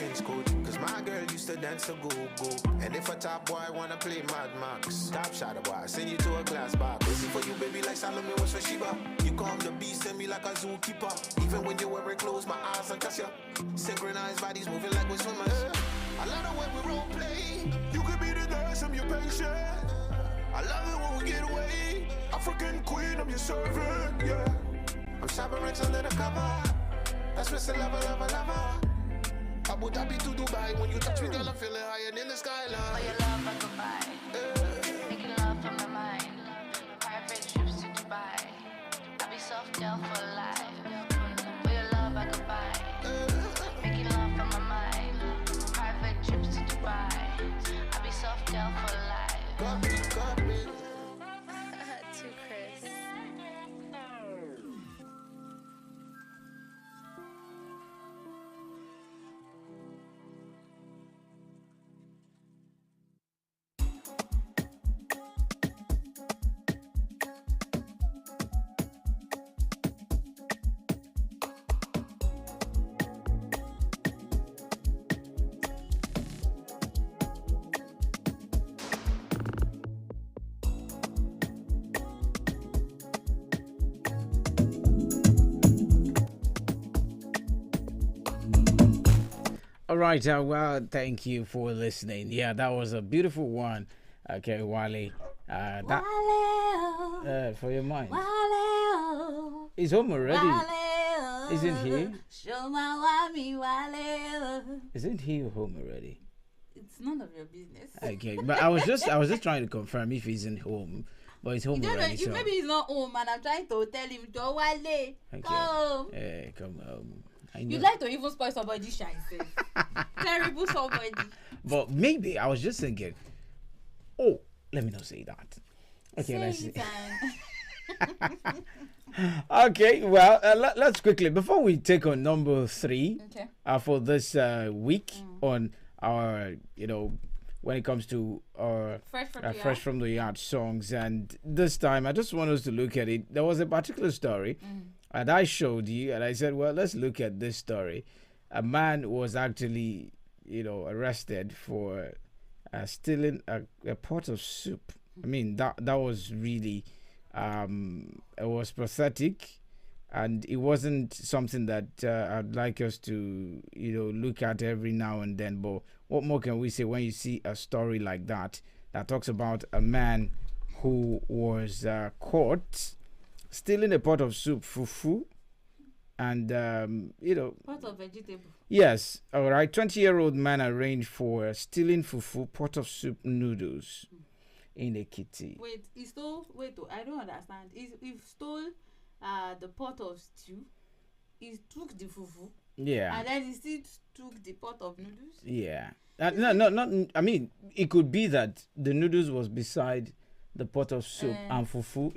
Since good, cause my girl used to dance to go-go. And if a top boy wanna play Mad Max, top shot boy, send you to a glass bar. Busy for you, baby, like Solomon was for Sheba. You calm the beast in me like a zookeeper. Even when you wear clothes, my eyes uncast you. Synchronized bodies moving like we're swimmers. I love the way we role play. You could be the nurse, I'm your patient. I love it when we get away. African queen, I'm your servant, yeah. I'm shopping rich under the cover. That's Mr. Lover. Abu Dhabi to Dubai. When you touch me, girl, I'm feeling higher than the skyline. For your love, I could buy. Making love from the mind. Private trips to Dubai. I'll be soft girl for life. For your love, I could buy. Making love from my mind. Private trips to Dubai. I'll be soft girl for life. Got me. To Chris. All right, well, thank you for listening. Yeah, that was a beautiful one. Okay, Wale. For your mind. Wale, He's home already. Wale, Isn't he? Show my wami, Wale. Isn't he home already? It's none of your business. Okay, but I was just trying to confirm if he's in home, but he's home You don't know, already. So. maybe he's not home, and I'm trying to tell him, go Wale, come. Yeah, come home. I know. You like to even spoil somebody's shine, terrible somebody. But maybe I was just thinking. Oh, let me not say that. Okay, let's see. Okay, well, let's quickly before we take on number 3 for this week on our, when it comes to our fresh from the yard songs, and this time I just want us to look at it. There was a particular story and I showed you, and I said, well, let's look at this story. A man was actually, arrested for stealing a pot of soup. I mean, that was really, it was pathetic, and it wasn't something that I'd like us to, look at every now and then. But what more can we say when you see a story like that talks about a man who was caught stealing a pot of soup, fufu, and, Pot of vegetable. Yes, all right. 20-year-old man arraigned for stealing fufu, pot of soup, noodles in Ekiti. Wait, he stole. Wait, I don't understand. He stole the pot of stew. He took the fufu. Yeah. And then he still took the pot of noodles. Yeah. No, not. I mean, it could be that the noodles was beside the pot of soup and fufu.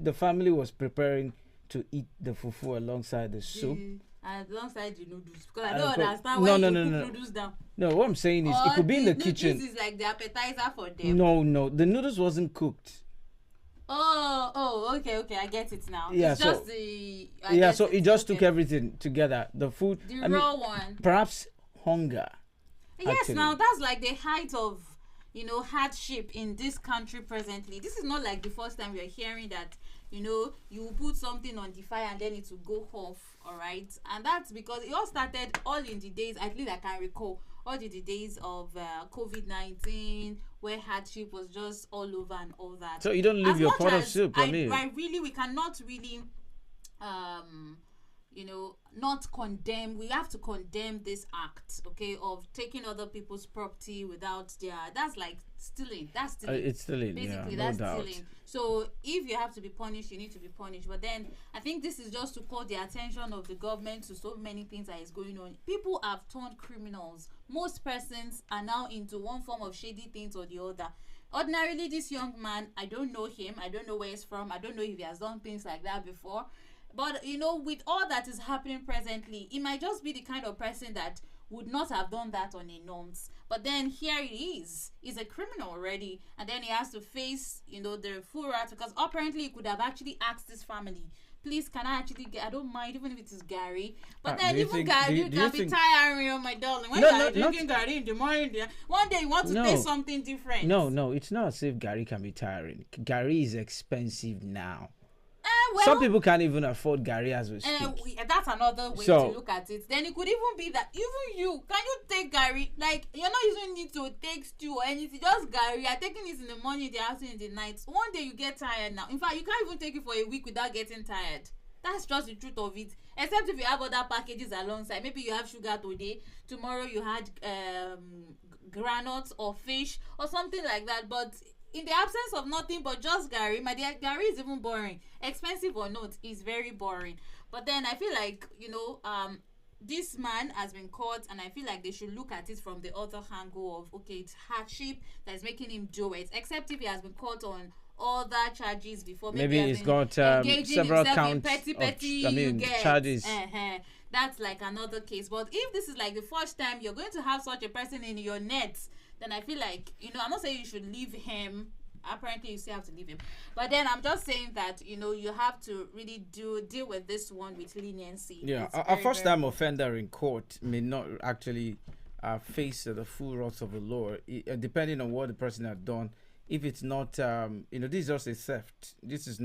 The family was preparing to eat the fufu alongside the soup. Alongside the noodles, because I don't understand why you put noodles down. No, what I'm saying is it could be in the kitchen. This is like the appetizer for them. No, the noodles wasn't cooked. Oh, okay, I get it now. Yeah, it's just the. So he just took everything together. The food. The raw one. Perhaps hunger. Yes, actually. now that's like the height of, hardship in this country presently. This is not like the first time we're hearing that, you put something on the fire and then it will go off, all right? And that's because it all started all in the days, at least I can recall, all in the days of COVID-19, where hardship was just all over and all that. So you don't leave your pot of soup, we cannot really, not condemn. We have to condemn this act, okay, of taking other people's property without that's like stealing. That's stealing. It's stealing, basically, yeah, that's no doubt. stealing. So if you have to be punished, you need to be punished. But then I think this is just to call the attention of the government to so many things that is going on. People have turned criminals. Most persons are now into one form of shady things or the other. Ordinarily, this young man, I don't know him. I don't know where he's from. I don't know if he has done things like that before. But, with all that is happening presently, he might just be the kind of person that would not have done that on a norms. But then here he is. He's a criminal already. And then he has to face, the full wrath. Because apparently he could have actually asked his family please, can I actually get? I don't mind even if it is Gary. But then even Gary can be tiring, oh my darling. When you're drinking Gary in the morning, one day you want to taste something different. No, it's not as if Gary can be tiring. Gary is expensive now. Well, some people can't even afford Gary as we speak. That's another way to look at it. Then it could even be that even you can take Gary, like you're not even need to take stew or anything, just Gary. You're taking it in the morning, the afternoon, in the night. One day you get tired now. In fact, you can't even take it for a week without getting tired. That's just the truth of it. Except if you have other packages alongside. Maybe you have sugar today, tomorrow you had granules or fish or something like that. But in the absence of nothing but just Gary, my dear, Gary is even boring. Expensive or not, is very boring. But then I feel like, this man has been caught, and I feel like they should look at it from the other angle of, okay, it's hardship that is making him do it. Except if he has been caught on other charges before. Maybe he's got several counts charges. That's like another case. But if this is like the first time you're going to have such a person in your net, then I feel like, I'm not saying you should leave him. Apparently you still have to leave him, but then I'm just saying that you have to really deal with this one with leniency. A first-time offender in court may not actually face the full wrath of the law, depending on what the person has done. If it's not this is just a theft. This is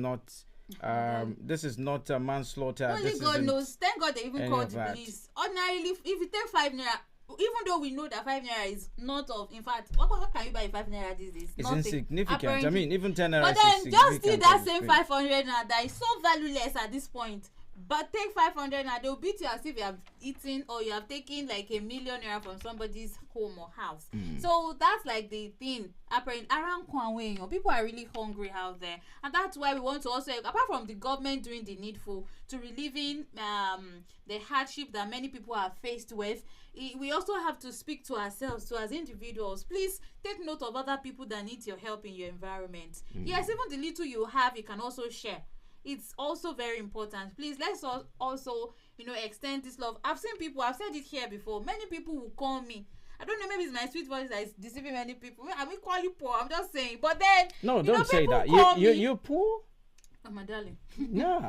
not manslaughter. Only God knows. Thank God they even called the police. Ordinarily, if you take 5 naira, even though we know that 5 naira is not of, in fact, what can you buy 5 naira these days? It's insignificant. Apparently. I mean, even 10 naira. But then just see that same 500 naira that is so valueless at this point. But take 500 naira, they'll beat you as if you have eaten or you have taken like a million naira from somebody's home or house. So that's like the thing. Apparently, around Kwanwe, people are really hungry out there, and that's why we want to also, apart from the government doing the needful to relieving the hardship that many people are faced with, we also have to speak to ourselves, so as individuals, please take note of other people that need your help in your environment. Yes, even the little you have, you can also share. It's also very important. Please, let's also extend this love. I've said it here before, many people will call me. I don't know, maybe it's my sweet voice that is deceiving many people. I'm equally poor, I'm just saying. But then no, don't say that. You're poor? Oh, my darling. No,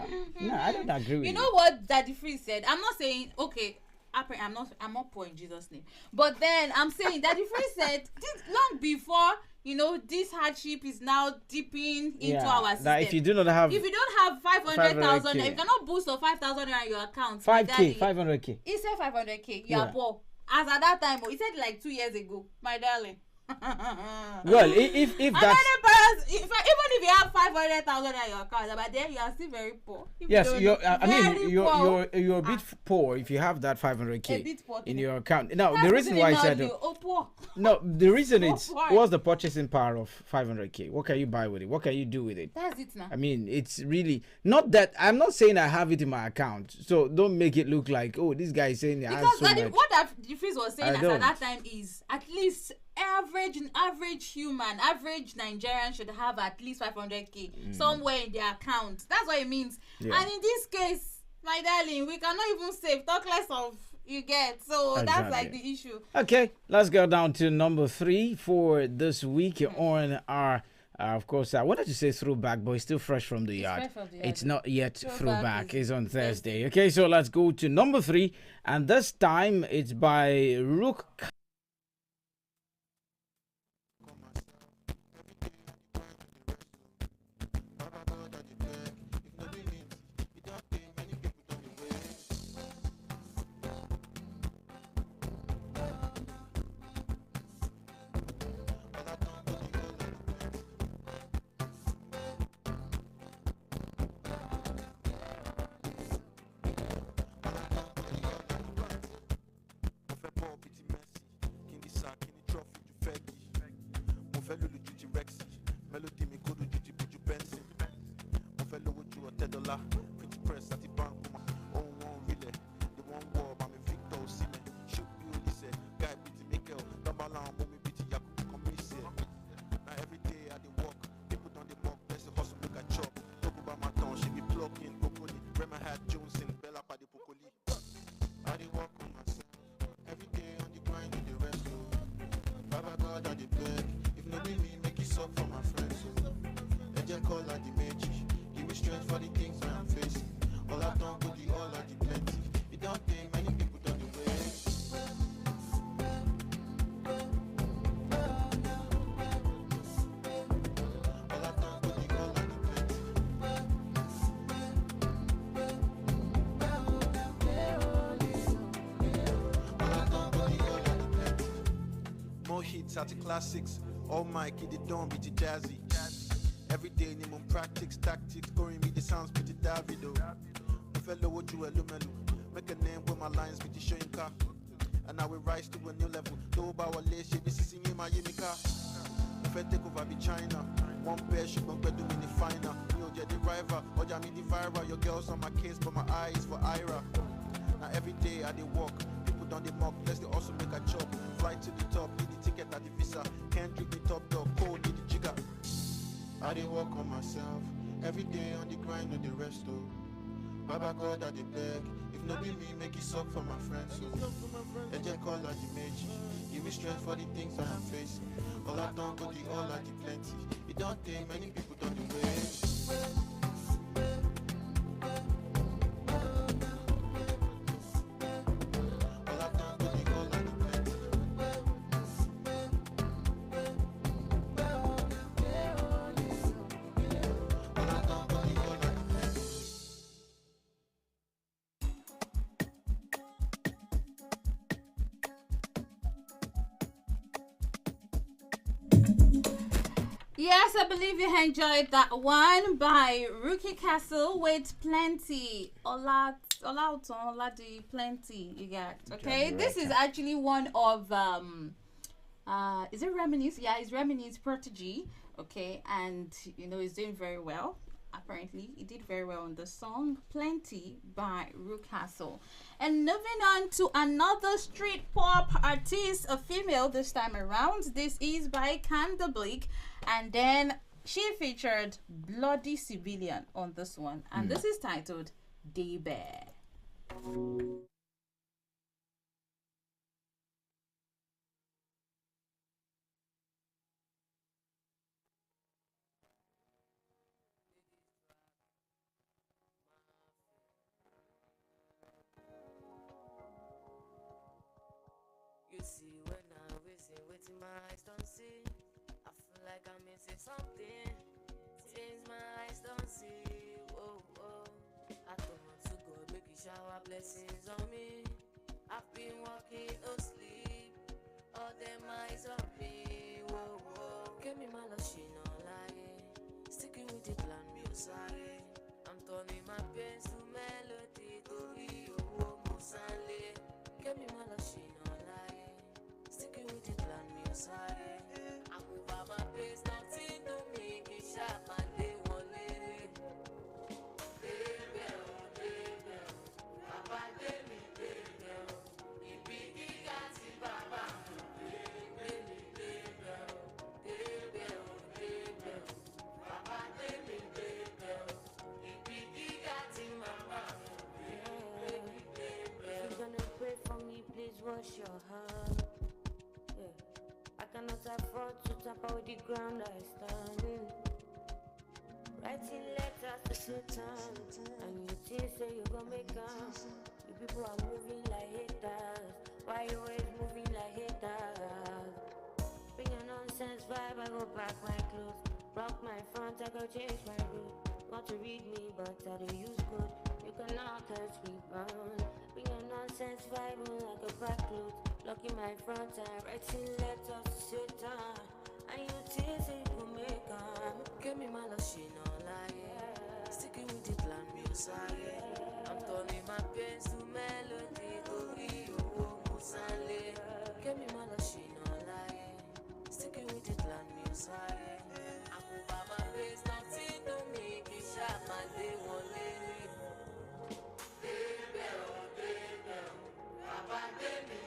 I don't agree with you. You know what Daddy Free said? I'm not saying, okay, I'm not poor in Jesus' name. But then I'm saying Daddy Free said this long before this hardship is now dipping into our system. That if you don't have 500,000, if you cannot boost or 5,000 in your account, 500k. He said 500k. You are poor. As at that time, he said like 2 years ago, my darling. Well, if that's even if you have 500,000 in your account, but then you are still very poor. Yes, you're a bit poor if you have that 500k in your account. Now the reason why I said the reason it's what's the purchasing power of 500k? What can you buy with it? What can you do with it? That's it now. I mean, it's really not that. I'm not saying I have it in my account, so don't make it look like, oh, this guy is saying because has so much. What the Freeze was saying at that time is at least average Nigerian should have at least 500k somewhere in their account. That's what it means. And in this case, my darling, we cannot even save, talk less of you get. So that's like the issue. Okay, let's go down to number 3 for this week on our of course, I wanted to say throwback, but it's still fresh from the yard. It's not yet throwback. It's on Thursday. Okay, so let's go to number 3, and this time it's by Rook. Call like the magic. Give me strength for the things I'm facing. more hits out the classics. All Mikey, they don't be the jazzy. Every day, Nimon practice tactics. Going me the sounds pretty Davido. Fellow, what you melu. Make a name with my lines with the showing car. And I will rise to a new level. Though about what lay, this is in my car. If I take over be China, one pair should go do me the final. You get the rival, or me the viral. Your girls on my case, but my eyes for Ira. Now every day I dey walk, people don't they mock, plus they also make a chop. Fly to the top, need the ticket at the visa. Can't drink the top dog, cold, need the jigger. I dey work on myself, every day on the grind, no the rest though. Baba God I dey beg, if not be me, make it suck for my friends. So, just call at the mage, give me strength for the things that I'm facing. All I don't go the all at the plenty. It don't take many people don't do it. Yes, I believe you enjoyed that one by Rookie Castle with Plenty. Oladi Plenty, you got. Okay, this is actually one of is it Reminisce? Yeah, it's Reminisce protege. Okay, and you know he's doing very well. Apparently, he did very well on the song Plenty by Rookie Castle. And moving on to another street pop artist, a female this time around. This is by Kanda Blake, and then she featured Bloody Civilian on this one, and this is titled Day Bear. You see, when I visit with my eyes don't see, I feel like I'm missing something. Things my eyes don't see. Whoa, whoa. I don't want to God, make you shower blessings on me. I've been walking no sleep, all them eyes on me. Whoa, whoa. Give me my machine on lie, sticking with the plan, me sorry. I'm turning my pains to melody, Tori, oh, Musale. Give me my machine on lie, sticking with the plan, me sorry. I'm over my pace, nothing to me, can shot my day one lady. Papa, baby, wash your hand. Yeah. I cannot afford to tap out the ground I stand in. Writing letters to Satan, and you think say you gon' make them. You people are moving like haters. Why you always moving like haters? Bring a nonsense vibe, I go pack my clothes. Rock my front, I go change my route. Want to read me, but I don't use good. You cannot catch me bound. Bring a nonsense vibe, I go pack clothes. Lock in my front, I'm writing letters to Satan. And you think say you gon' make them. Give me my machine on lie, sticking with the plan, me sorry. I'm turning my pains to melody, Tori, oh, Musale. Give me my machine on lie, sticking with the plan, me sorry. I'm over my pains, nothing to me, can shot my day one lady. Papa, baby,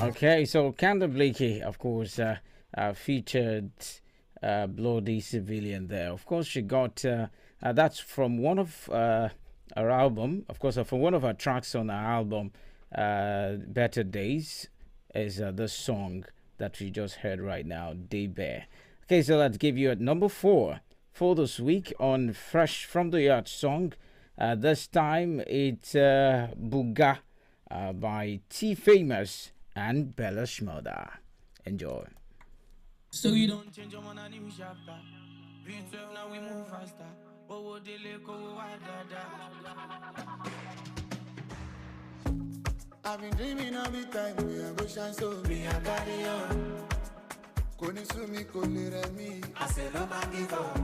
Okay, so Kanda Blakey, of course, featured Bloody Civilian there. Of course, she got That's from one of our album, of course, from one of our tracks on our album, Better Days, is the song that we just heard right now, Day Bear. Okay, so let's give you at number 4 for this week on Fresh from the Yacht song. This time it's Buga by T Famous and Bella Shmurda. Enjoy. So you don't change your man and you chapter. V12 now we move faster. Oh, delay, go I've been dreaming all the time, we are go shine so me I carry on. Koni sumi koni remi, I say no man give up.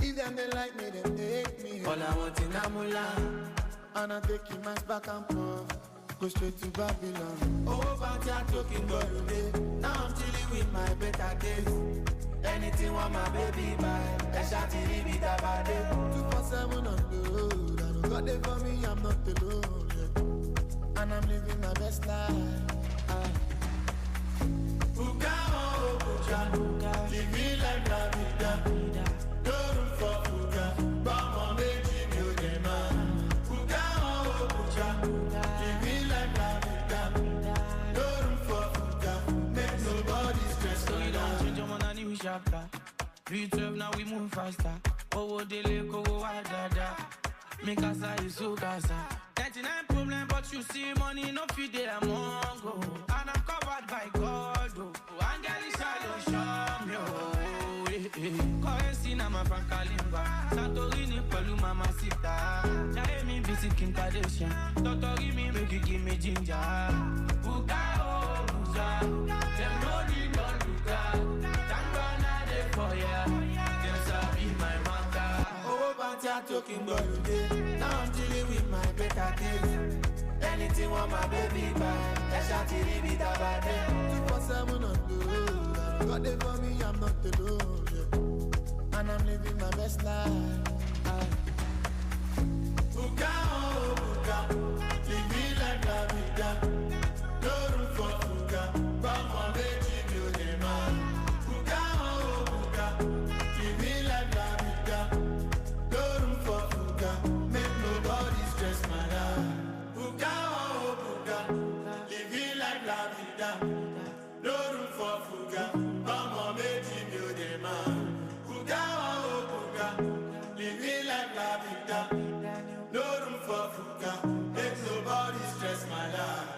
If them they like me, them take me. All I want in Amula, and I take him my back and forth. Go straight to Babylon. Oh, but you're talking about today. Now I'm chilling with my better days. Anything want my baby buy. I shot it with a bad day. 247 on the road. I don't got it for me, I'm not alone. Yeah. And I'm living my best life. Buga, oh, Buga. Living like la vida. No room for Buga. But my baby, you the man. Buga, oh, Buga. Living like la vida. No room for Buga. Make nobody stress me down. change your man and you chapter. V12 now we move faster. Oh, delay, go dada. Make us a so casa. 99 problem, but you see money no feed there among go. And I'm covered by God. Oh, Angeli Shadow show me. Oh, Currency na ma francalimba. Santorini Pelu Mama Sita. Jeremy visit Kim Kardashian. Totori me make you give me ginger. Buga oh Buga. Them no need no Buga. Thank God now they for ya. Them sabi my manga. Oh, but you're talking about today. Now I'm dealing with my better days. Anything want my baby buy. I shot it with a bad day. 247 on the road. I don't got it for me, I'm not alone. Yeah. And I'm living my best life. Buga, oh, Buga. Living like la vida. No room for Buga. But my baby, you the man. Buga, oh, Buga. Living like la vida. No room for Buga. Make nobody stress my life. Buga, oh, Buga. Living like la vida. No room for Buga. But my baby, you the man. Buga, oh, Buga. Living like la vida. No room for Buga. Make nobody stress my life.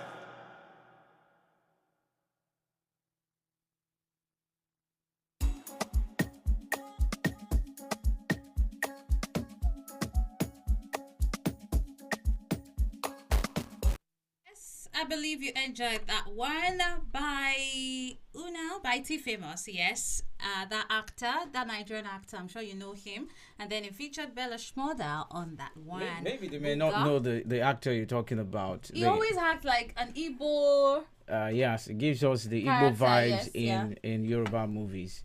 I believe you enjoyed that one by Una, by T Famous, yes. That actor, that Nigerian actor, I'm sure you know him. And then it featured Bella Shmurda on that one. Maybe they may not know the actor you're talking about. He always acts like an Igbo. Yes, it gives us the Igbo vibes in Yoruba movies.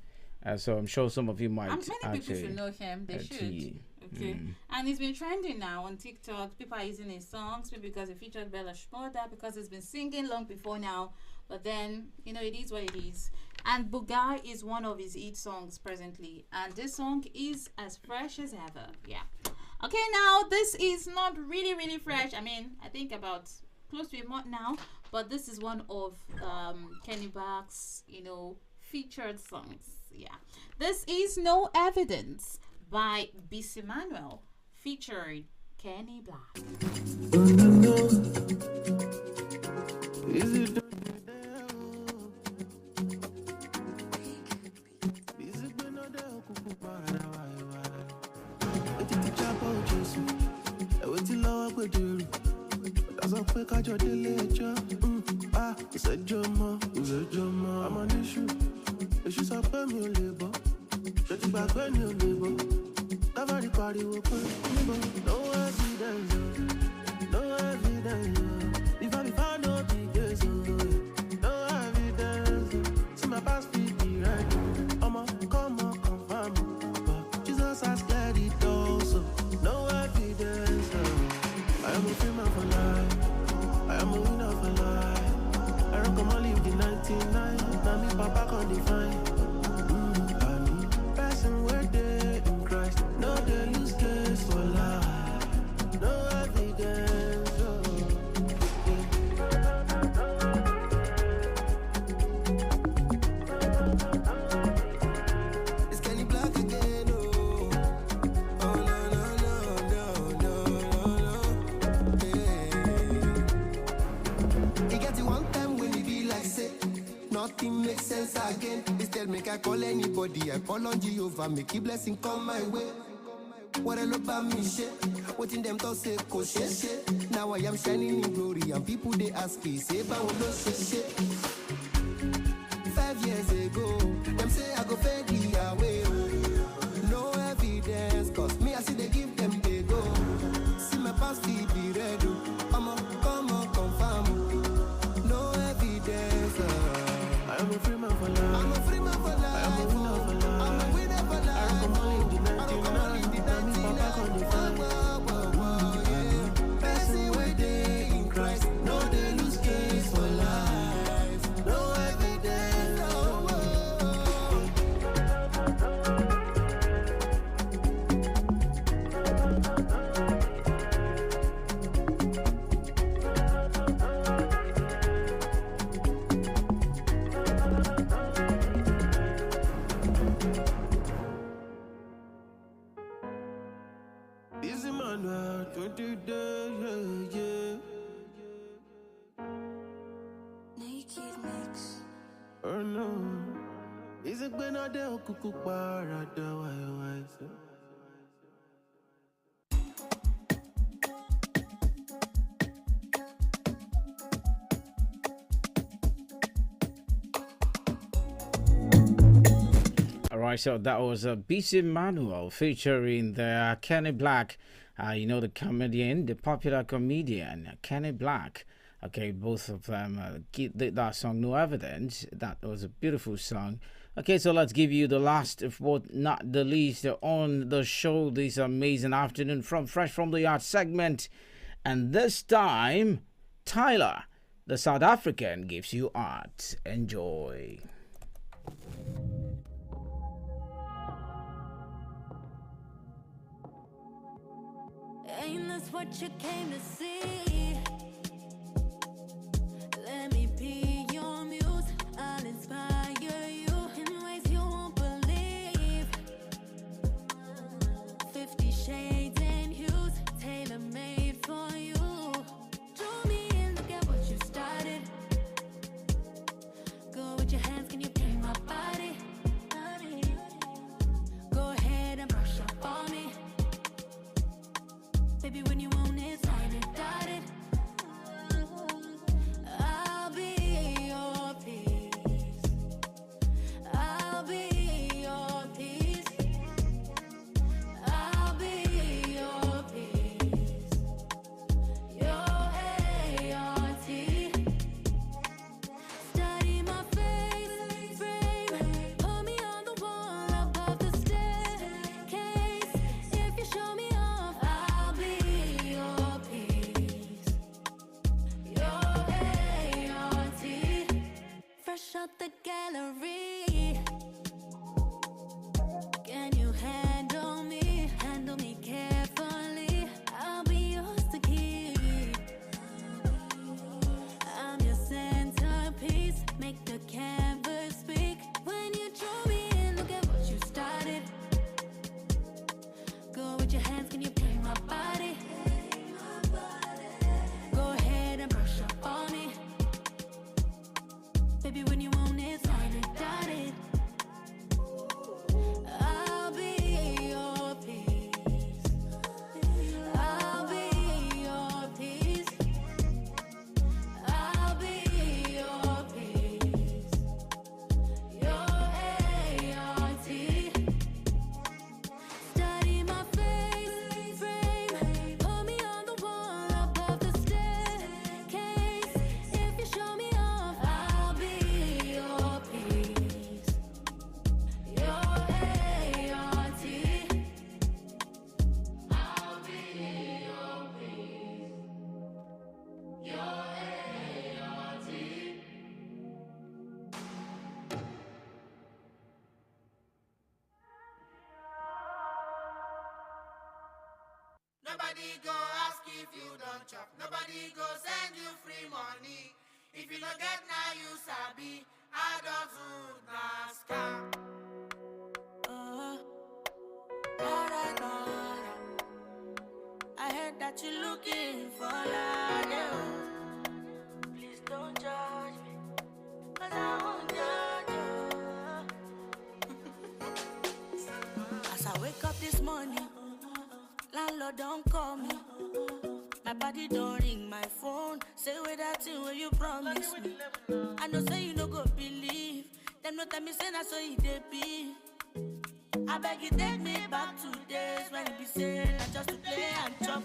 So I'm sure some of you might many people should know him. They should. Okay. And he's been trending now on TikTok. People are using his songs, maybe because he featured Bella Shmurda, because he's been singing long before now. But then, you know, it is what it is. And Buga is one of his hit songs presently. And this song is as fresh as ever. Yeah. Okay, now this is not really, really fresh. I mean, I think about close to a month now. But this is one of Kenny Black's, you know, featured songs. Yeah. This is No Evidence by BC Manuel featuring Kenny Black. Everybody will put no evidence, no evidence. If I be found no big no evidence. See my past feet be right. Come on, confirm. But Jesus has cleared it also. No evidence. I am a female for life. I am a winner for life. I reckon I live the 99. Now me papa can't define. Person where they in Christ. No, they lose. make sense again. Instead, make I call anybody. I call on Jehovah, make your blessing come my way. What I love about me, shit. What in them to say, shit. Now I am shining in glory, and people they ask me, say, but shit. 5 years ago, them say I go fade away. No evidence, cause me I see they give them they go. See my past feet be red. Come on, confirm. No evidence. I am a free man for life. I'm a free man for life. I am a winner for life. I'm a winner for life. I am only in the 99. Person where they in Christ, no they lose case for life. No evidence. Easy man, 20 days, yeah. Naked mix. Oh no. Is it when I do cuckoo parada? Why, so? Alright, so that was a BC Manual featuring the Kenny Black, you know, the comedian, the popular comedian, Kenny Black. Okay, both of them did that song, No Evidence. That was a beautiful song. Okay, so let's give you the last, if what not the least, on the show this amazing afternoon from Fresh from the Yard segment. And this time, Tyler, the South African, gives you art. Enjoy. Ain't this what you came to see? Let me be your muse. I'll inspire you in ways you won't believe. 50 shades and hues, tailor-made for you. Draw me in, look at what you started. Go with your hands, can you paint my body? Go ahead and brush up on me. Baby, when you want it, sign it, dotted. I'll be your peace. I'll be your peace. I'll be your peace. Your ART. Study my face, frame. Put me on the wall above the staircase. If you show me off, I'll be your peace. Your ART. Fresh out the gallery. Can you handle me? Handle me carefully. I'll be yours to keep. I'm your centerpiece. Make the canvas speak. When you draw me in, look at what you started. Go with your hands, can you paint my body? Go ahead and brush up on me. Baby, when you want it, sign it, dotted. I'll be your peace. I'll be your peace. I'll be your peace. Your ART. Study my face, frame. Put me on the wall above the staircase. If you show me off, I'll be your peace. Your ART. I'll be your peace. Your ART. Nobody go ask if you don't chop. Nobody go send you free money. If you don't get now, you sabi. Adulthood na scam. I heard that you're looking for love. Please don't judge me, 'cause I won't judge wake up this morning, landlord don't call me. My body don't ring my phone. Say with that thing where you promise me. I know say you no go believe. Them no tell me say that's so it dey be. I beg you take me back to days when it be saying I just to play and chop.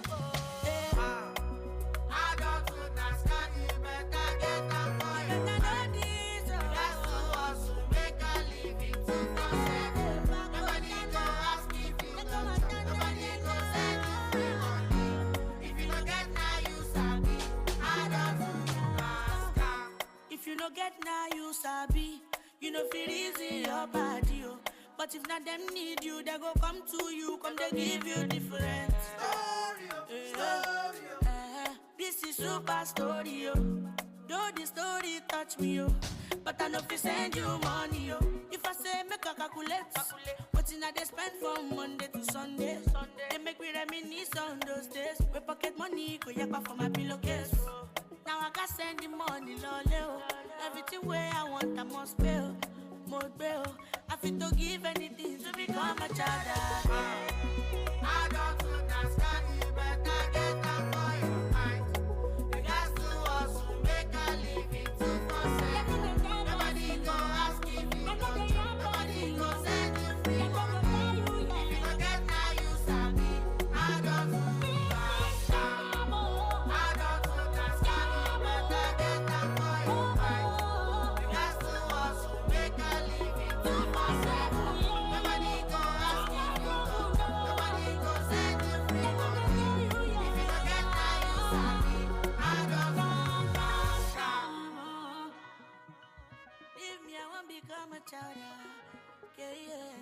I don't understand you better get up for you. That's to us who make a living 2-4-7. Nobody go ask if you don't. Nobody go send you free money. If you don't get now you sabi. I don't understand. If you no get now you sabi. You know feel easy your body, oh. But if not them need you, they go come to you, come they give you different story. This is super story, oh. Though the story touch me, oh. But I know if send you money, oh. If I say make a calculate. What's in they spend from Monday to Sunday. They make me reminisce on those days. We pocket money, go yapa for my pillowcase. Now I got send the money, loleo. Everything where I want, I must pay. More bail. I fit to give anything to become a child. I don't understand you better get up for your mind. You guys do us who make a living 2-4-7. Nobody go ask if you don't. Nobody go send you free money. If you don't get now you sabi. I don't understand. I don't understand you better get up for your mind. You guys do us who make a living 2-4-7. Nobody go ask if you don't. Nobody go send you free money. If you don't get now you sabi. I don't understand. Leave me, I won't become a child. Yeah.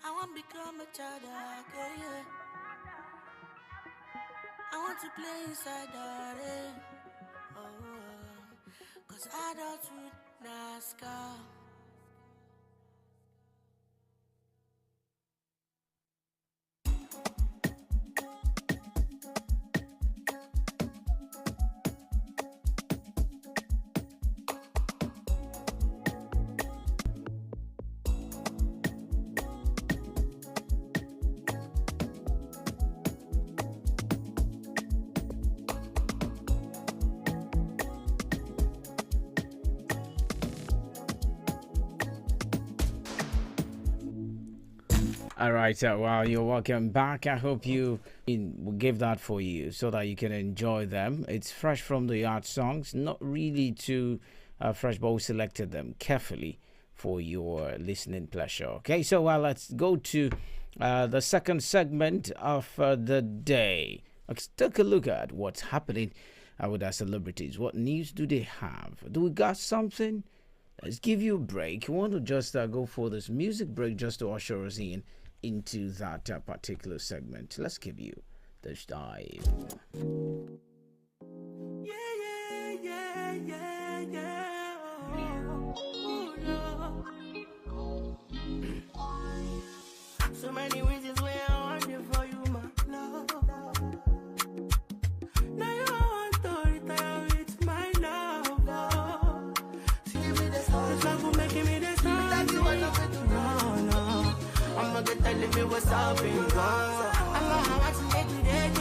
I won't become a child. Yeah. I want to play inside the rain. Cause adults with NASCAR. All right, well, you're welcome back. I hope will give that for you so that you can enjoy them. It's fresh from the art songs, not really too fresh, but we selected them carefully for your listening pleasure. Okay, so let's go to the second segment of the day. Let's take a look at what's happening with our celebrities. What news do they have? Do we got something? Let's give you a break. You want to just go for this music break just to usher us into that particular segment. Let's give you this dive. So many reasons where I want it for you, my love. Now you want to retire with my love. See me the song. It's like making me the song. Like you want to do no. I'm not gonna tell you what's up in God. I'm gonna want to make you dead.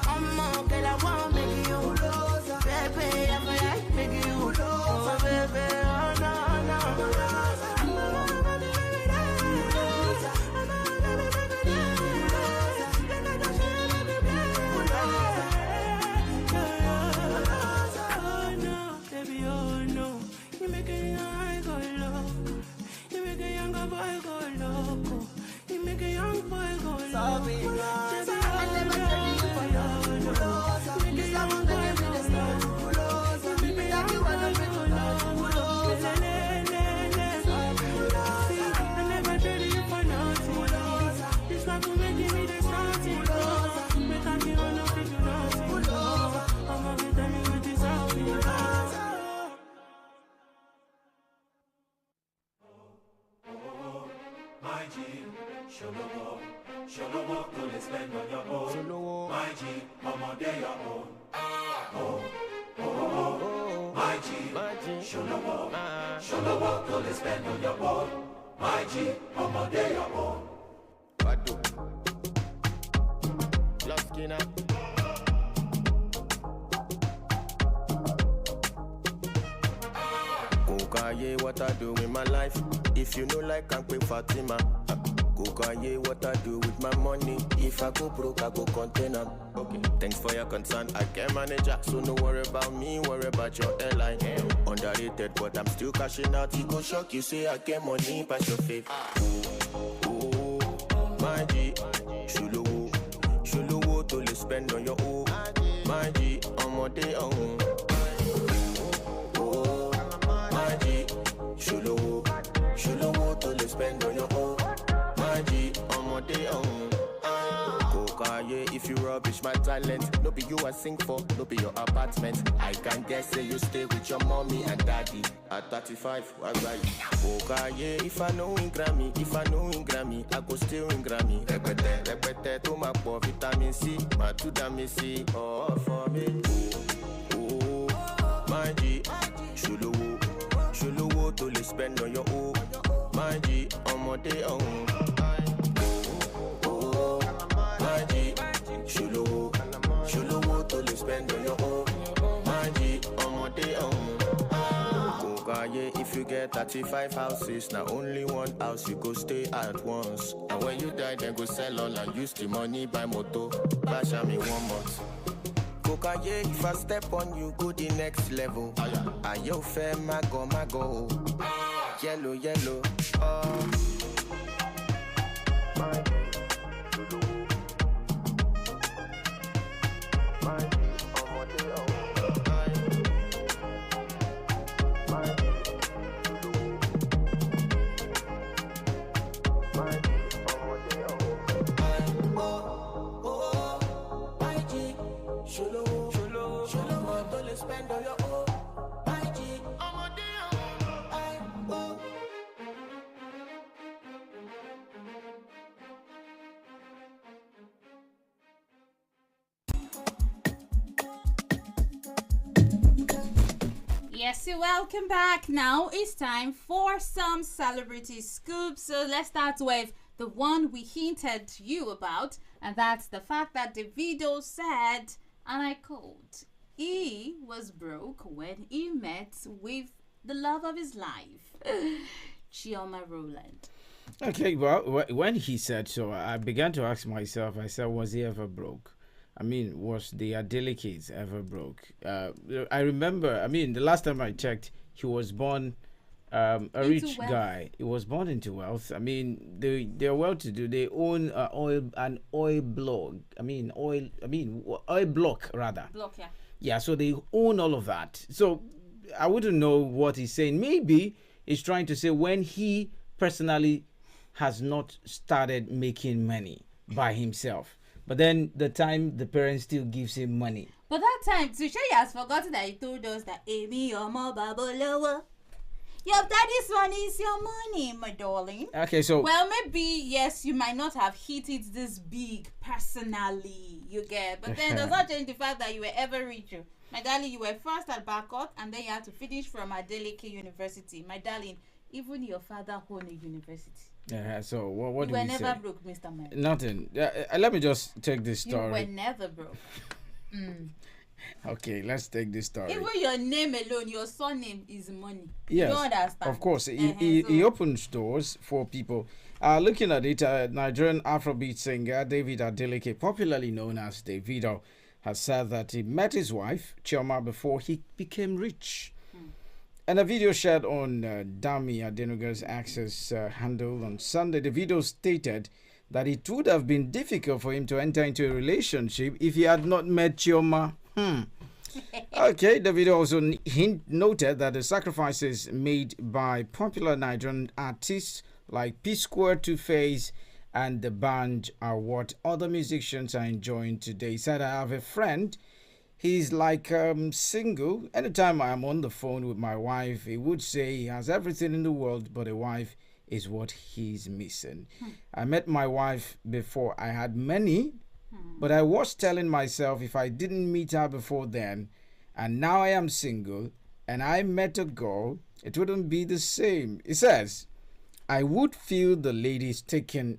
I'm not gonna want to make you. Baby, I'm gonna make you. Oh, baby, oh, no. Sholowo, don't spend on your own. My G, I'm on your own. My G, Sholowo, don't spend on your own. My G, ọmọdé your own. Badu. Love Skinner. Kokaye, what I do with my life. If you know like I'm pay Fatima. Kokaye, what I do with my money. If I go broke, I go container. Okay. Thanks for your concern. I can manage it, so no worry about me, worry about your airline. Underrated, but I'm still cashing out. You go shock, you say I get money, pass your faith. Oh, my G, Shuluwo, to le spend on your own. My G, ọmọdé ọ̀hún. Oh, my G, Shuluwo, to le spend on your own. My G, ọmọdé ọ̀hún. Kokaye, if you rubbish my talent, no be you I sing for, no be your apartment. I can guess say you stay with your mommy and daddy. At 35, what's right? Kokaye, if I know in Grammy, I go still in Grammy. Repete, to my poor vitamin C, my two dami C, oh for me. Oh, my G, Shuluwo, to le spend on your own. My G, ọmọdé ọ̀hún. Shuluwo, to le spend on your own. My G, ọmọdé ọ̀hún. Kokaye, if you get 35 houses, now only one house you go stay at once. And when you die, then go sell all and use the money buy motor. Bash me 1 month. Kokaye, if I step on you, go the next level. Ayo fair, mago. Yellow, oh. Yes, so welcome back. Now it's time for some celebrity scoops. So let's start with the one we hinted to you about, and that's the fact that Davido said, and I quote, he was broke when he met with the love of his life, Chioma Rowland. Okay, well, when he said so, I began to ask myself, I said, was he ever broke? I mean, was the Adelekes ever broke? I remember, the last time I checked, he was born a rich guy. He was born into wealth. They're well-to-do. They own an oil blog. Oil block, rather. Block, yeah. Yeah, so they own all of that. So I wouldn't know what he's saying. Maybe he's trying to say when he personally has not started making money by himself. But then the time the parents still gives him money. But that time, Sushay has forgotten that he told us that Amy your babolowo. Your daddy's money is your money, my darling. Okay, so well, maybe yes, you might not have hit it this big personally, you get, but then does not change the fact that you were ever richer. My darling, you were first at Bakot and then you had to finish from Adeleke University. My darling, even your father owned a university. Yeah, so what do we we say? You were never broke, Mr. Man. Nothing. Let me just take this story. You were never broke. Okay, let's take this story. Even your name alone, your surname is money. Yes, you understand? Of course. He opens doors for people. Looking at it, Nigerian Afrobeat singer David Adeleke, popularly known as Davido, has said that he met his wife, Chioma, before he became rich. And a video shared on Dami Adenuga's Access handle on Sunday, Davido stated that it would have been difficult for him to enter into a relationship if he had not met Chioma. Okay, Davido also noted that the sacrifices made by popular Nigerian artists like P-Square, Two-Face, and the band are what other musicians are enjoying today. He said, I have a friend. He's like single. Anytime I'm on the phone with my wife, he would say he has everything in the world, but a wife is what he's missing. I met my wife before I had money, but I was telling myself if I didn't meet her before then, and now I am single, and I met a girl, it wouldn't be the same. He says, I would feel the lady is talking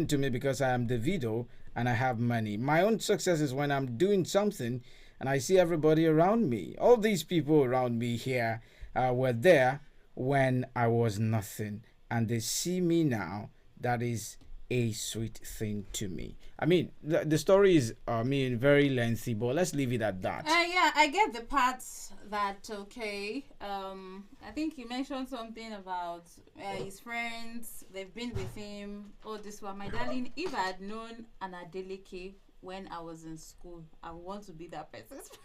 to me because I am Davido and I have money. My own success is when I'm doing something and I see everybody around me. All these people around me here were there when I was nothing, and they see me now. That is a sweet thing to me. I mean, the story is, very lengthy, but let's leave it at that. Yeah, I get the parts that, okay. I think he mentioned something about his friends, they've been with him, all this one. My darling, if I had known an Adeleke when I was in school, I would want to be that person's friend.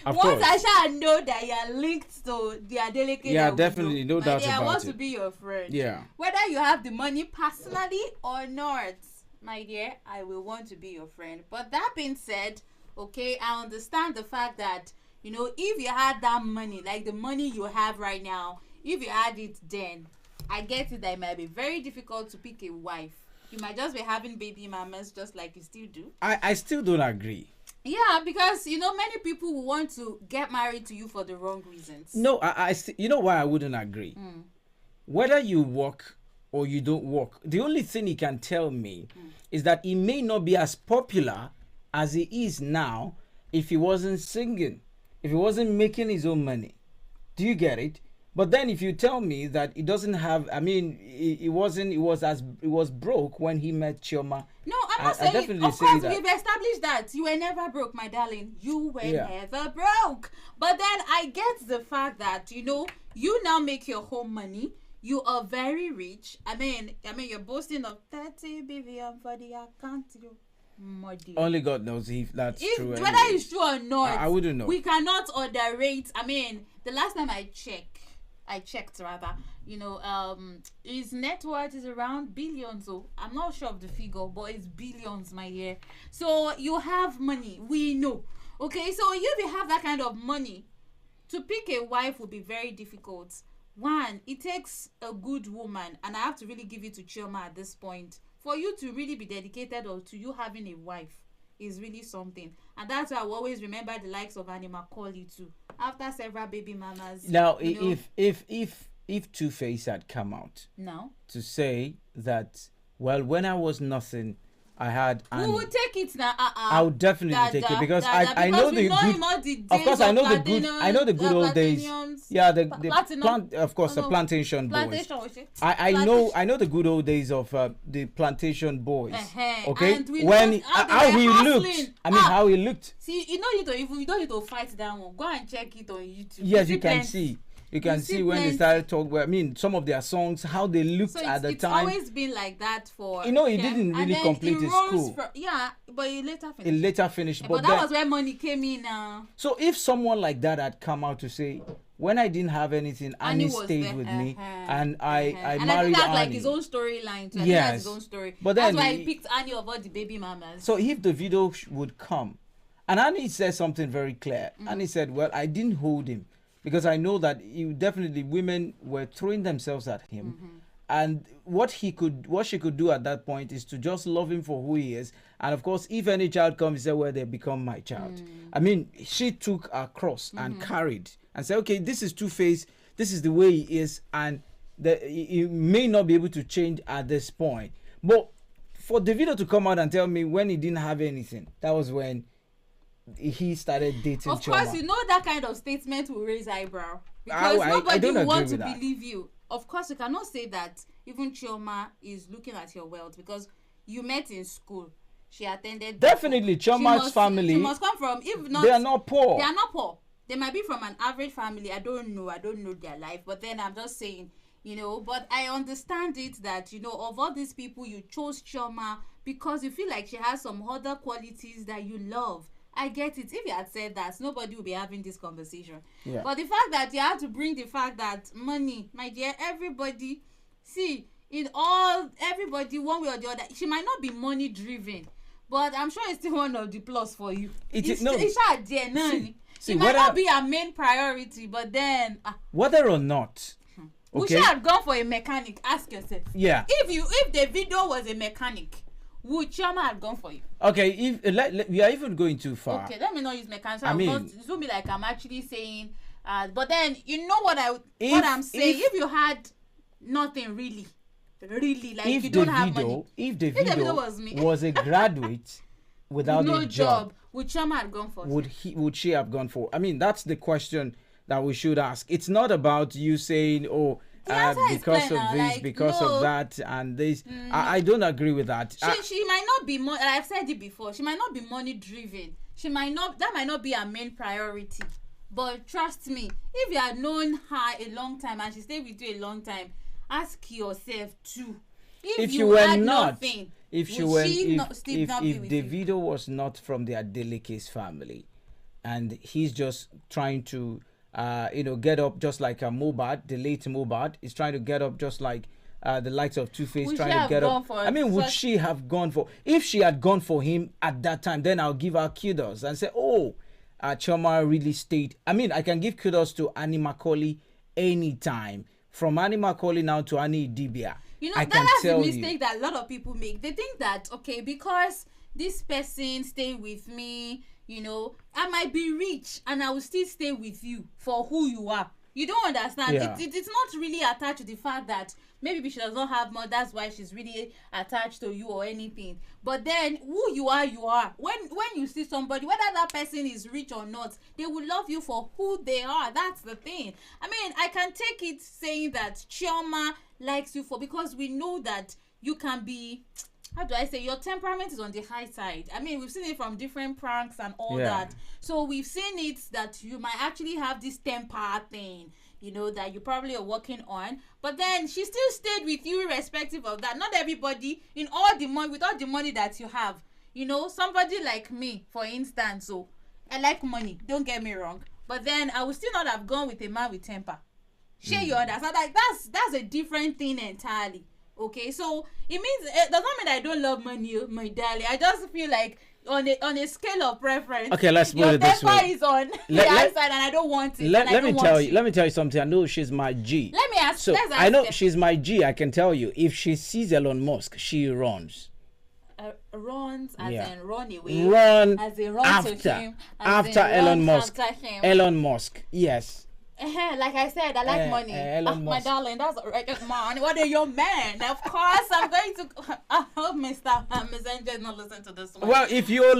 Once I shall know that you are linked to the Adeleke, yeah, definitely, no doubt about it. I want to be your friend. Yeah. Whether you have the money personally or not, my dear, I will want to be your friend. But that being said, okay, I understand the fact that, if you had that money, like the money you have right now, if you had it then, I get it that it might be very difficult to pick a wife. You might just be having baby mamas just like you still do. I still don't agree. Yeah, because many people will want to get married to you for the wrong reasons. No, you know why I wouldn't agree? Whether you work or you don't work, the only thing he can tell me is that he may not be as popular as he is now if he wasn't singing, if he wasn't making his own money. Do you get it? But then if you tell me that he doesn't have, he was broke when he met Chioma. No, I'm not saying, of course, we've established that. You were never broke, my darling. You were never broke. But then I get the fact that, you now make your home money. You are very rich. You're boasting of 30 billion for the account. Only God knows if that's true. Whether it's true or not, I wouldn't know. We cannot underrate. The last time I checked, his net worth is around billions. So I'm not sure of the figure, but it's billions, my dear. So you have money, we know. Okay, so if you have that kind of money, to pick a wife will be very difficult. One, it takes a good woman, and I have to really give it to Chioma at this point. For you to really be dedicated or to you having a wife is really something. And that's why I will always remember the likes of Annie Macaulay too. After several baby mamas. Now, if Two-Face had come out to say that, well, when I was nothing, I had Annie. We would take it now. I would definitely take it because I know the good. Of course, I know the good. I know the good old days. Yeah, the plantation boys. I know the good old days of the plantation boys. Okay, when how he looked. How he looked. See, you don't need to fight that one. Go and check it on YouTube. Yes, you can see. You can see when they started talking. Some of their songs, how they looked at the time. It's always been like that for. He didn't really complete his school. But he later finished. He later finished, but that was where money came in. So if someone like that had come out to say, when I didn't have anything, Annie stayed with me, and I married I think that's Annie. Like his own storyline. So yes, that's his own story. But that's why he picked Annie over the baby mamas. So if the video would come, and Annie said something very clear. Annie said, "Well, I didn't hold him." Because I know that women were throwing themselves at him, and what she could do at that point is to just love him for who he is. And of course, if any child comes, say, "Well, they become my child." She took a cross and carried and said, "Okay, this is Two-Face. This is the way he is, and he may not be able to change at this point." But for Davido to come out and tell me when he didn't have anything, that was when he started dating Of course, Chioma. That kind of statement will raise eyebrow because nobody will want to believe you. Of course, you cannot say that even Chioma is looking at your wealth because you met in school. She attended. Definitely, Chioma's family. She must come from. If not, they are not poor. They are not poor. They might be from an average family. I don't know their life, but then I'm just saying, But I understand it that of all these people, you chose Chioma because you feel like she has some other qualities that you love. I get it. If you had said that, nobody would be having this conversation. Yeah. But the fact that you have to bring the fact that money, my dear, everybody, everybody, one way or the other, she might not be money driven, but I'm sure it's still one of the plus for you. It might not be a main priority, but then whether or not. We should have gone for a mechanic. Ask yourself. Yeah. If the video was a mechanic, would Chioma have gone for you? Okay, we are even going too far. Okay, let me not use mechanics. It won't be like I'm actually saying But then you know what I'm saying. If you had nothing really, like if you don't have money. If Davido was a graduate without no a job, would Chama have gone for? Would she have gone for? I mean, that's the question that we should ask. It's not about you saying, because of this, because of that, and this. I don't agree with that. She might not be more. I've said it before. She might not be money driven. That might not be her main priority. But trust me, if you had known her a long time and she stayed with you a long time, ask yourself too. If you were not, if Davido was not from the Adelekes family, and he's just trying to, get up just like Mohbad, the late Mohbad, is trying to get up just like the likes of Two-Face trying to get up. I mean, would she have gone for? If she had gone for him at that time, then I'll give her kudos and say, Chioma really stayed. I mean, I can give kudos to Annie Macaulay anytime. From Annie Macaulay now to Annie Dibia. That's the mistake that a lot of people make. They think that, because this person stay with me, I might be rich and I will still stay with you for who you are. You don't understand. Yeah. It's not really attached to the fact that maybe she does not have money, that's why she's really attached to you or anything. But then who you are, you are. When you see somebody, whether that person is rich or not, they will love you for who they are. That's the thing. I mean, I can take it saying that Chioma likes you because we know that you can be, how do I say, your temperament is on the high side. I mean, we've seen it from different pranks and all that. So we've seen it that you might actually have this temper thing, that you probably are working on. But then she still stayed with you irrespective of that. Not everybody, with all the money that you have. Somebody like me, for instance, so I like money, don't get me wrong. But then I would still not have gone with a man with temper. Share your others. Like that's a different thing entirely. Okay, so it does not mean I don't love money, my darling. I just feel like on a scale of preference. Okay, let's put it this way. Your temper is on the high side, and I don't want it. Let me tell you something. I know she's my G. Let me ask. So I know she's my G. I can tell you, if she sees Elon Musk, she runs. Runs as in run away. Run as in run after to him. After Elon Musk. Elon Musk. Yes. Like I said, I like money. My darling, that's alright, man. What are your man? Of course, I'm going to. I hope Mr. Messenger is not listening to this one. Well, if you're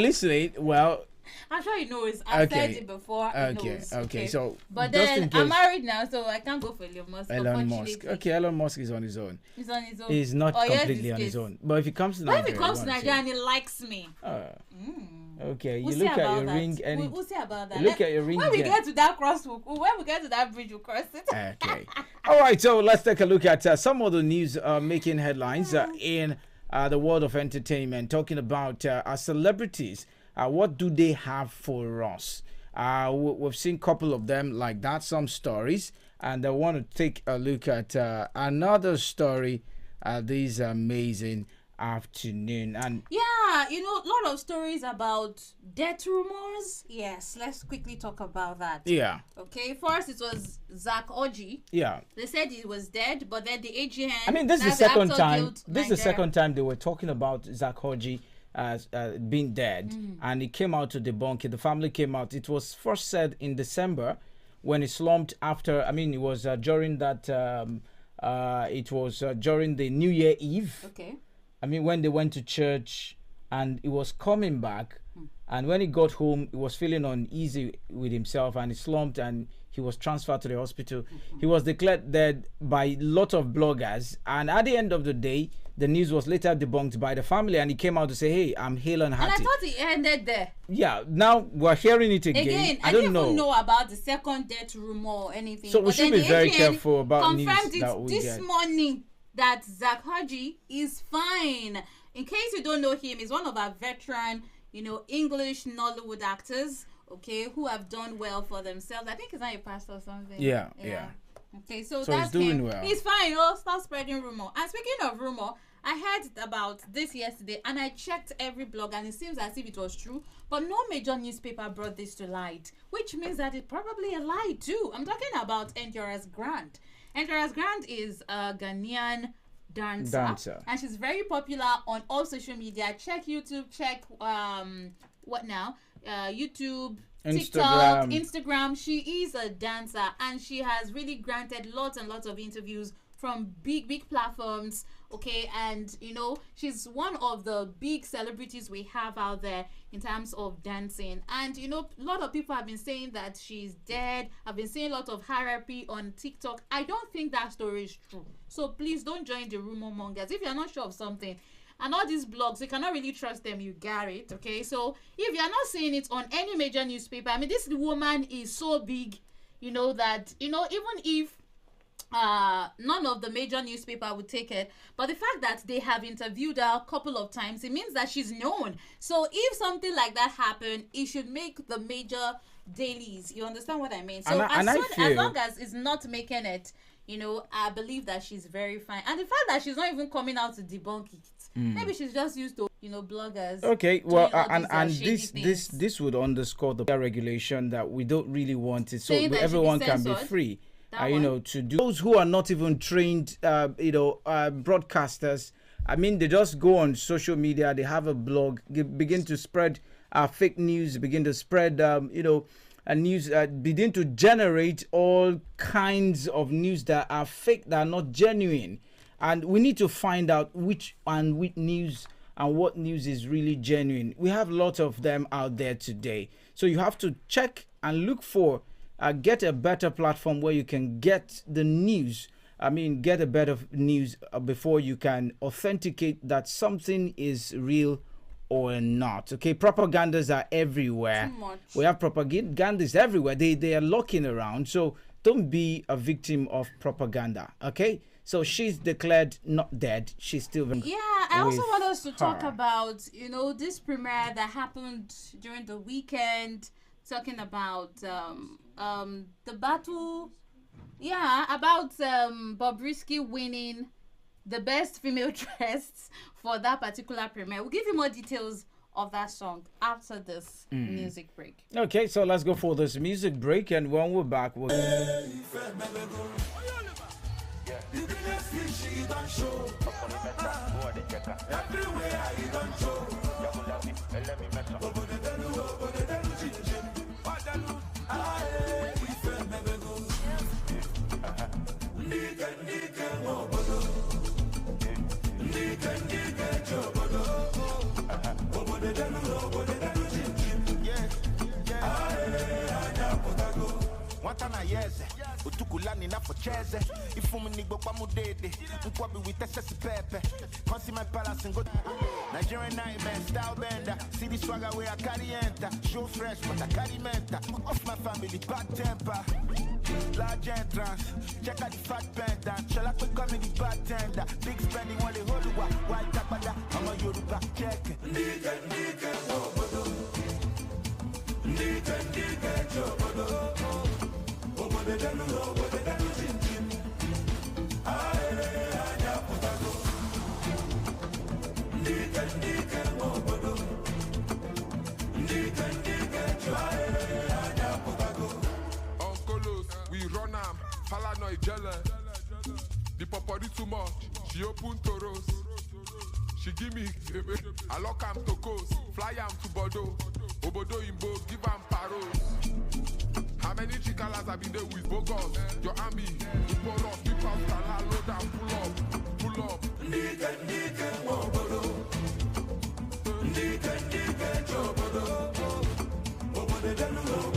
listening, well, I'm sure he knows. I've said it before. Okay. So, but then I'm married now, so I can't go for Elon Musk. Okay, Elon Musk is on his own. He's on his own. He's not completely on his own. But if he comes to Nigeria, and he likes me. Okay, you look at your ring and we'll see about that. Look at your ring. When we get to that when we get to that bridge, we'll cross it. Okay. All right. So let's take a look at some of the news making headlines in the world of entertainment. Talking about our celebrities. What do they have for us? We've seen a couple of them like that. Some stories, and I want to take a look at another story. This amazing afternoon. And a lot of stories about death rumors. Yes, let's quickly talk about that. Yeah. Okay, first it was Zach Oji. Yeah. They said he was dead, but then the AGN. I mean, this is the second time. This is the second time they were talking about Zach Oji as being dead, and he came out to debunk it. The family came out. It was first said in December when he slumped after. I mean, it was during that. It was during the New Year Eve. Okay. I mean, when they went to church and he was coming back, and when he got home, he was feeling uneasy with himself and he slumped and he was transferred to the hospital. He was declared dead by a lot of bloggers, and at the end of the day, the news was later debunked by the family, and he came out to say, "Hey, I'm hale and hearty." And I thought he ended there. Yeah, now we're hearing it again. I don't even know about the second death rumor or anything. So we should be very careful about news that we this get. morning that Zach Oji is fine. In case you don't know him, he's one of our veteran, English Nollywood actors, okay, who have done well for themselves. I think he's not a pastor or something. Yeah. Okay, so that's he's doing him. Well. He's fine. Stop spreading rumor. And speaking of rumor, I heard about this yesterday, and I checked every blog, and it seems as if it was true, but no major newspaper brought this to light, which means that it's probably a lie too. I'm talking about Endurance Grant. Endurance Grant is a Ghanaian dancer, and she's very popular on all social media. Check YouTube, check YouTube, TikTok, Instagram. She is a dancer, and she has really granted lots and lots of interviews from big platforms. Okay, and you know, she's one of the big celebrities we have out there in terms of dancing. And you know, a lot of people have been saying that she's dead. I've been seeing a lot of hierarchy on TikTok. I don't think that story is true. So please don't join the rumor mongers. If you're not sure of something, and all these blogs, you cannot really trust them, you get it. Okay, so if you're not seeing it on any major newspaper, I mean, this woman is so big, you know, that, you know, even if none of the major newspaper would take it, but the fact that they have interviewed her a couple of times, it means that she's known. So if something like that happened, it should make the major dailies. You understand what I mean? So as long as it's not making it, you know, I believe that she's very fine. And the fact that she's not even coming out to debunk it, maybe she's just used to, you know, bloggers. Okay, well, and this would underscore the regulation that we don't really want it, so everyone can be free. You know, to do those who are not even trained, broadcasters. I mean, they just go on social media, they have a blog, they begin to spread fake news, begin to spread, news, begin to generate all kinds of news that are fake, that are not genuine. And we need to find out which news and what news is really genuine. We have lots of them out there today. So you have to check and look for get a better platform where you can get the news. I mean, get a better news before you can authenticate that something is real or not. Okay, propagandas are everywhere. Too much. We have propagandists everywhere. They are lurking around. So don't be a victim of propaganda. Okay, so she's declared not dead. She's still very. Yeah, I also want us to talk about, you know, this premiere that happened during the weekend, talking about the battle, about Bobrisky winning the best female dressed for that particular premiere. We'll give you more details of that song after this music break. Okay, so let's go for this music break, and when we're back, we'll... Watana yeze, utukulani na focheze. Ifumu nigbo kwa mudede, nkwabi witese pepe. Consi my palace and go. Nigerian nightmare, style bender. See the swagger where I carry enter. Show fresh, but I carry mental. Off my family, bad temper. Large entrance, check out the fat pendant. Shall I quick comedy bartender? Big spending while they hold you up. White tapada, I'm a Yoruba check. Nigga, obodo. Nigga, obodo. Obodo denu, jim jim. Anya potato. Nigga, obodo. Nigga, anya potato. Uncle, we run am, paranoid jealous. The popori too much, she open toros. She give me, I lock am to coast, fly am to Bordeaux. Obodo imbo, give am paros. How many chikalas have been there with bogus? Your army, you pour off, keep out, load and pull up. Nigga, obodo. Nigga, obodo.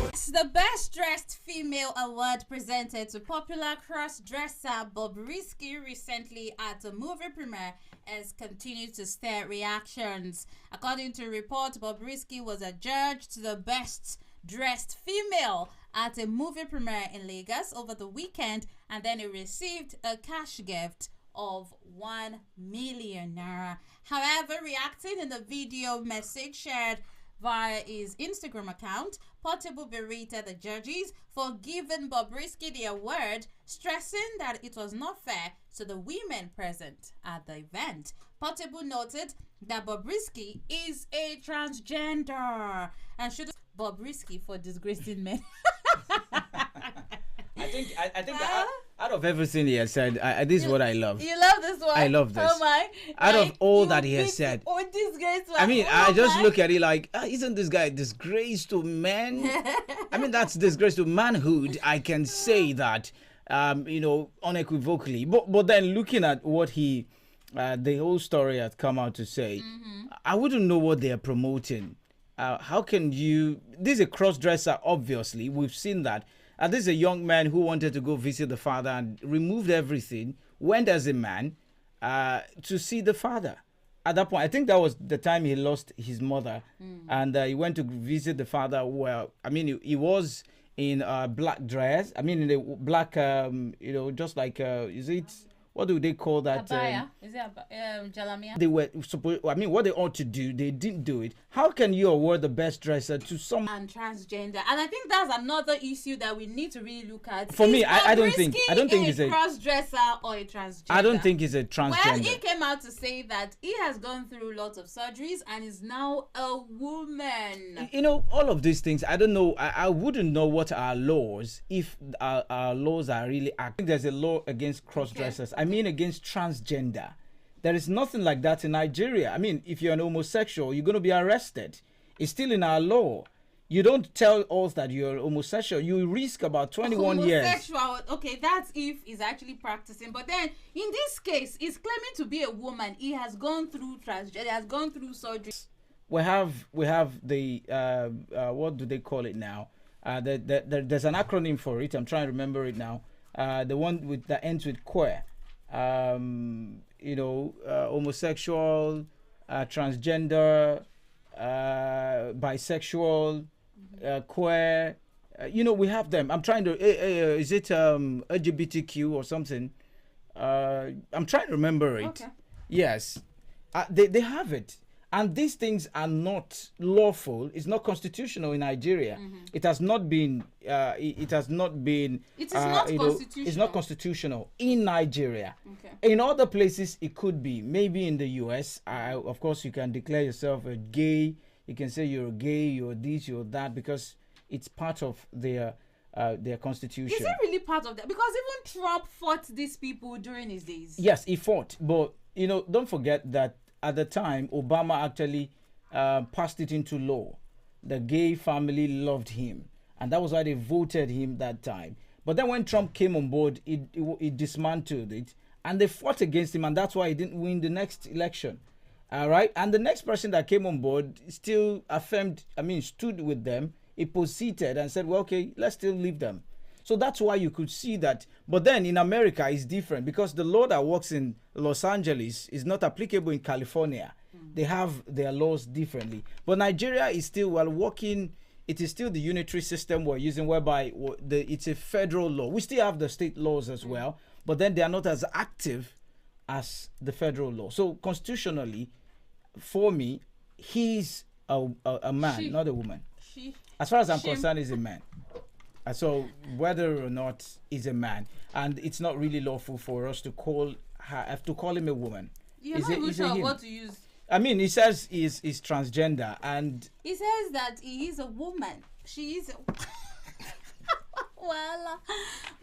It's the Best Dressed Female Award presented to popular cross-dresser Bobrisky recently at a movie premiere has continued to stir reactions. According to report, Bobrisky was adjudged the Best Dressed Female at a movie premiere in Lagos over the weekend, and then he received a cash gift of 1 million naira. However, reacting in the video message shared via his Instagram account, Portable berated the judges for giving Bobrisky the award, stressing that it was not fair to the women present at the event. Portable noted that Bobrisky is a transgender and should Bobrisky for disgracing men. I think Out of everything he has said, this is what I love. You love this one? I love this. Oh my. Out of all that he has said. Oh, disgrace. I mean, I just look at it like, isn't this guy a disgrace to men? I mean, that's disgrace to manhood. I can say that, unequivocally. But then looking at what the whole story had come out to say, I wouldn't know what they are promoting. How can you... This is a cross-dresser, obviously. We've seen that. This is a young man who wanted to go visit the father and removed everything, went as a man to see the father. At that point, I think that was the time he lost his mother. And he went to visit the father. Well, I mean, he was in a black dress. I mean, in a black, just like, is it... What do they call that? Abaya. Is it Jalamia? They were supposed. I mean, what they ought to do, they didn't do it. How can you award the best dresser to someone? And transgender, and I think that's another issue that we need to really look at. For me, I don't think it's a cross-dresser or a transgender. I don't think it's a transgender. Well, he came out to say that he has gone through lots of surgeries and is now a woman. All of these things. I don't know. I wouldn't know what our laws, if our laws are really active. I think there's a law against cross-dressers. Okay. I mean, against transgender. There is nothing like that in Nigeria. I mean, if you're an homosexual, you're going to be arrested. It's still in our law. You don't tell us that you're homosexual. You risk about 21 years. Homosexual, okay, that's if he's actually practicing. But then, in this case, he's claiming to be a woman. He has gone through transgender. He has gone through surgery. We have the what do they call it now? There's an acronym for it. I'm trying to remember it now. The one that ends with queer. Homosexual, transgender, bisexual, queer. We have them. I'm trying to. Is it LGBTQ or something? I'm trying to remember it. Okay. Yes, they have it. And these things are not lawful. It's not constitutional in Nigeria. It has not been. It has not been. It is not constitutional. It's not constitutional in Nigeria. Okay. In other places, it could be. Maybe in the U.S., of course, you can declare yourself a gay. You can say you're gay, you're this, you're that, because it's part of their constitution. Is it really part of that? Because even Trump fought these people during his days. Yes, he fought. But don't forget that. At the time, Obama actually passed it into law. The gay family loved him. And that was why they voted him that time. But then when Trump came on board, he dismantled it. And they fought against him. And that's why he didn't win the next election. All right. And the next person that came on board still stood with them. He proceeded and said, well, okay, let's still leave them. So that's why you could see that. But then in America, it's different because the law that works in Los Angeles is not applicable in California. They have their laws differently. But Nigeria is still, while working, it is still the unitary system we're using, whereby it's a federal law. We still have the state laws as well, but then they are not as active as the federal law. So constitutionally, for me, he's a man, not a woman. As far as I'm concerned, he's a man. So whether or not he's a man, and it's not really lawful for us to call him a woman. You're not even sure what to use. I mean, he says he's transgender, and he says that he is a woman. She is. Well,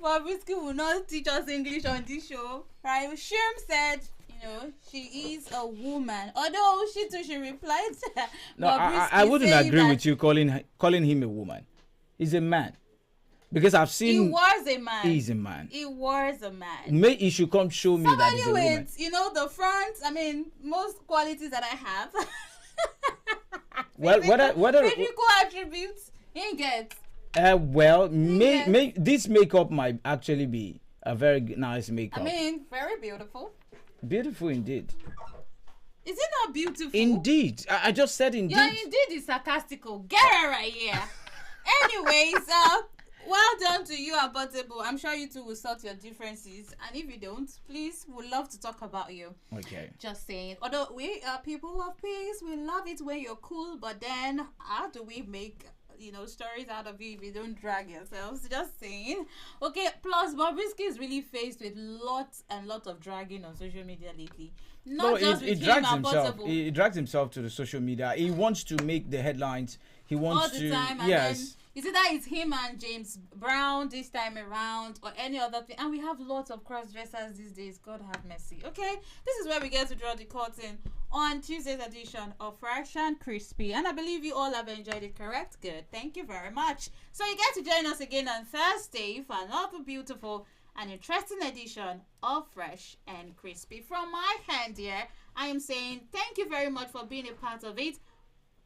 Bobrisky will not teach us English on this show, right? Sherm said, she is a woman. Although she replied. No, I wouldn't agree with you calling him a woman. He's a man. Because I've seen... He was a man. He's a man. He was a man. He should come show me that he's a woman. The front, most qualities that I have. Well, whether physical attributes, he gets. This makeup might actually be a very nice makeup. Very beautiful. Beautiful indeed. Is it not beautiful? Indeed. I just said indeed. Yeah, indeed is sarcastical. Get her right here. Anyways, well done to you, Abatable. I'm sure you two will sort your differences. And if you don't, please, we'd love to talk about you. Okay. Just saying. Although we are people of peace, we love it when you're cool. But then, how do we make, stories out of you if you don't drag yourselves? Just saying. Okay, plus, Bobrisky is really faced with lots and lots of dragging on social media lately. He drags himself to the social media. He wants to make the headlines. He wants all the time, yes. It's either it's him and James Brown this time around or any other thing. And we have lots of cross-dressers these days. God have mercy. Okay? This is where we get to draw the curtain on Tuesday's edition of Fresh and Crispy. And I believe you all have enjoyed it, correct? Good. Thank you very much. So you get to join us again on Thursday for another beautiful and interesting edition of Fresh and Crispy. From my hand here, I am saying thank you very much for being a part of it.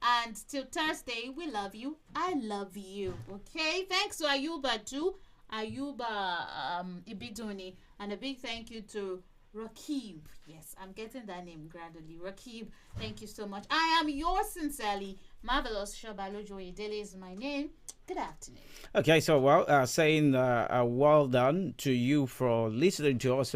And till Thursday, we love you. I love you. Okay? Thanks to Ayuba too. Ayuba Ibiduni. And a big thank you to Rakib. Yes, I'm getting that name gradually. Rakib, thank you so much. I am yours sincerely, Marvelous Shobalojo Idele is my name. Good afternoon. Okay, so saying well done to you for listening to us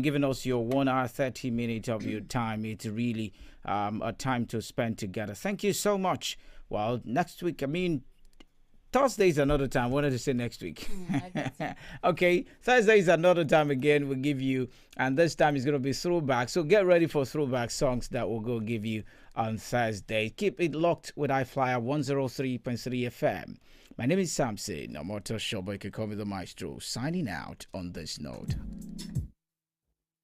giving us your 1 hour 30 minutes of your time. It's really a time to spend together. Thank you so much. Well, next week, Thursday is another time. I wanted to say next week. Okay, Thursday is another time again. We'll give you, and this time is going to be throwback. So get ready for throwback songs that we'll go give you on Thursday. Keep it locked with I-FLIER 103.3 FM. My name is Samson. I'm Maestro Sumptous, you can call me the Maestro. Signing out on this note.